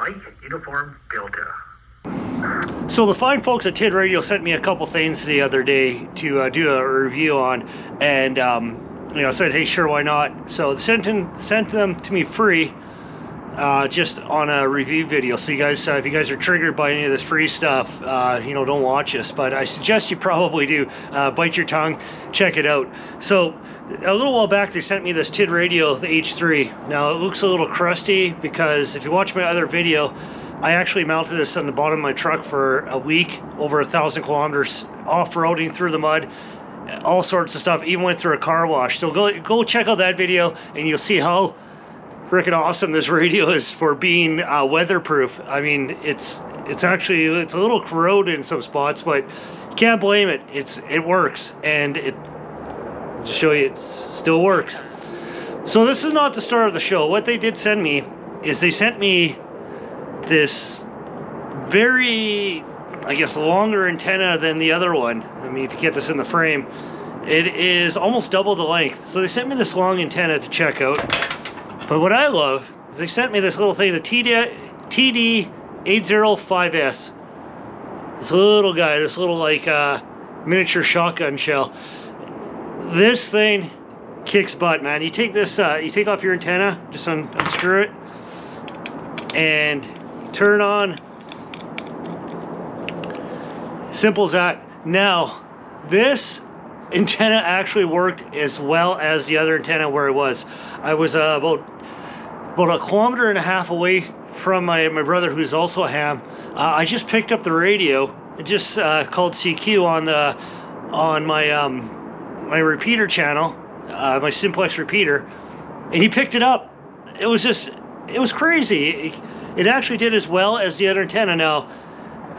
Mike Uniform Delta. So the fine folks at TIDRadio sent me a couple things the other day to do a review on, and you know, said, hey, sure, why not? So sent them to me free, just on a review video. So you guys, if you guys are triggered by any of this free stuff, you know, don't watch this. But I suggest you probably do. Bite your tongue, check it out. So a little while back, they sent me this TIDRadio, the H3. Now it looks a little crusty because if you watch my other video, I actually mounted this on the bottom of my truck for a week, over 1,000 kilometers off-roading through the mud, all sorts of stuff, even went through a car wash. So go check out that video and you'll see how freaking awesome this radio is for being weatherproof. I mean, it's actually a little corroded in some spots, but you can't blame it. It works, and I'll show you, it still works. So this is not the start of the show. What they did send me is they sent me this very, I guess, longer antenna than the other one. I mean, if you get this in the frame, it is almost double the length. So they sent me this long antenna to check out. But what I love is they sent me this little thing, the TD805S. This little guy, this little like miniature shotgun shell. This thing kicks butt, man. You take this, you take off your antenna, just unscrew it, and turn on. Simple as that. Now, this antenna actually worked as well as the other antenna where it was. I was about 1.5 kilometers away from my brother, who's also a ham. I just picked up the radio. I just called CQ on my my repeater channel, my simplex repeater, and he picked it up. It was crazy. It actually did as well as the other antenna. Now,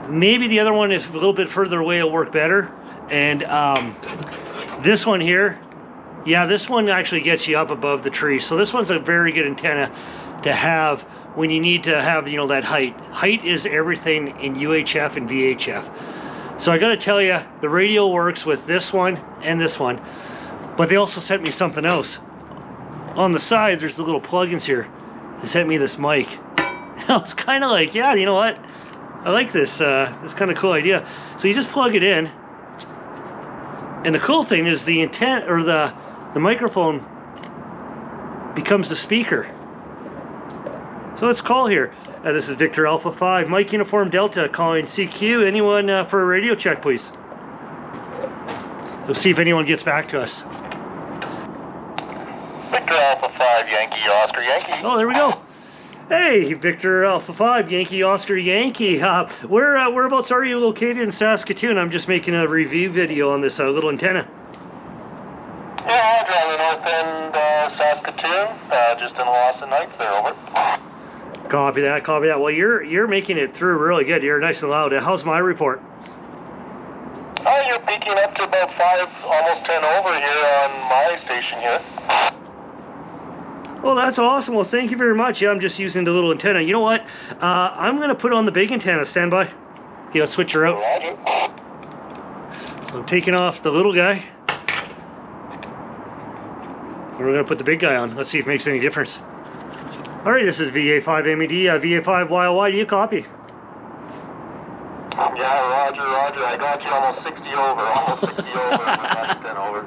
maybe the other one is a little bit further away, it'll work better. And this one here, yeah, this one actually gets you up above the tree. So this one's a very good antenna to have when you need to have, you know, that height. Height is everything in UHF and VHF. So I got to tell you, the radio works with this one and this one. But they also sent me something else. On the side, there's the little plugins here. They sent me this mic. I was kind of like, yeah, you know what? I like this. This kind of cool idea. So you just plug it in. And the cool thing is the antenna, or the microphone becomes the speaker. So let's call here. This is Victor Alpha 5, Mike Uniform Delta, calling CQ. Anyone for a radio check, please? We'll see if anyone gets back to us. Victor Alpha 5, Yankee, Oscar, Yankee. Oh, there we go. Hey, Victor Alpha 5, Yankee, Oscar, Yankee. Whereabouts are you located in Saskatoon? I'm just making a review video on this little antenna. Yeah, I'm north end Saskatoon, just in Lawson Heights there, over. Copy that, copy that. Well, you're making it through really good. You're nice and loud. How's my report? Oh, you're peaking up to about 5, almost 10 over here on my station here. Oh, that's awesome. Well, thank you very much. Yeah, I'm just using the little antenna. You know what? I'm going to put on the big antenna. Stand by. Okay, let's switch her out. Roger. So I'm taking off the little guy. And we're going to put the big guy on. Let's see if it makes any difference. All right, this is VA5MED, VA5YLY. Do you copy? Yeah, roger. I got you almost 60 over. Almost 60 over. About 10 over.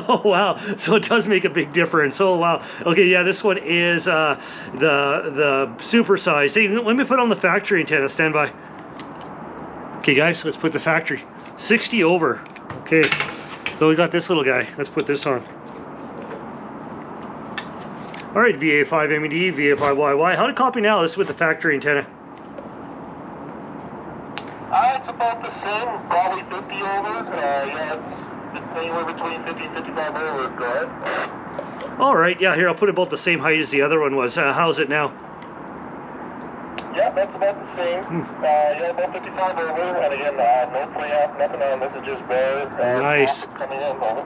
Oh, wow. So it does make a big difference. Oh, wow. Okay, yeah, this one is the super size. Hey, let me put on the factory antenna. Stand by. Okay, guys, let's put the factory. 60 over. Okay, so we got this little guy. Let's put this on. All right, VA5MED, VA5YY. How to copy now? This is with the factory antenna. It's about the same, probably 50 over. Yeah, it's anywhere between 50 and 55 over. Go ahead. All right, yeah, here, I'll put about the same height as the other one was. How's it now? Yeah, that's about the same. Yeah, about 55 over. And again, no play out, nothing on this. Is just bare. Nice. Coming in, over.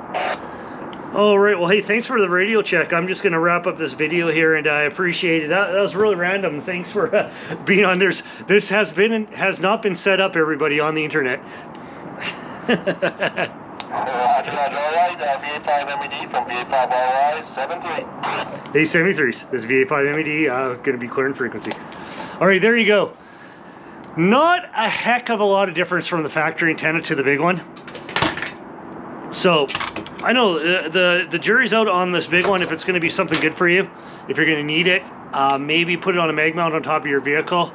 All right, well, hey, thanks for the radio check. I'm just going to wrap up this video here, and I appreciate it. That was really random. Thanks for being on. This has not been set up, everybody, on the internet. Roger, all right. VA5 MED from VA5RY 73. Hey, 73s. This is VA5 MED, going to be clearing frequency. All right, there you go. Not a heck of a lot of difference from the factory antenna to the big one. So, I know the jury's out on this big one if it's going to be something good for you, if you're going to need it. Maybe put it on a mag mount on top of your vehicle.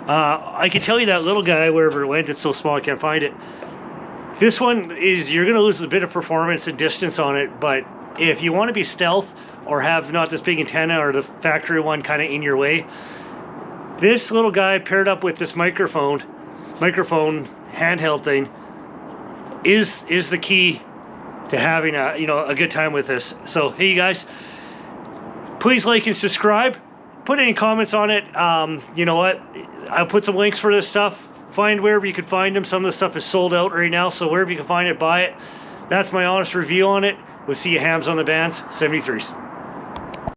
I can tell you that little guy, wherever it went, it's so small I can't find it. This one is, you're going to lose a bit of performance and distance on it, but if you want to be stealth or have not this big antenna or the factory one kind of in your way, this little guy paired up with this microphone handheld thing is the key to having a good time with this. So hey, you guys, please like and subscribe. Put any comments on it. You know what? I'll put some links for this stuff. Find wherever you can find them. Some of the stuff is sold out right now, so wherever you can find it, buy it. That's my honest review on it. We'll see you hams on the bands. 73s.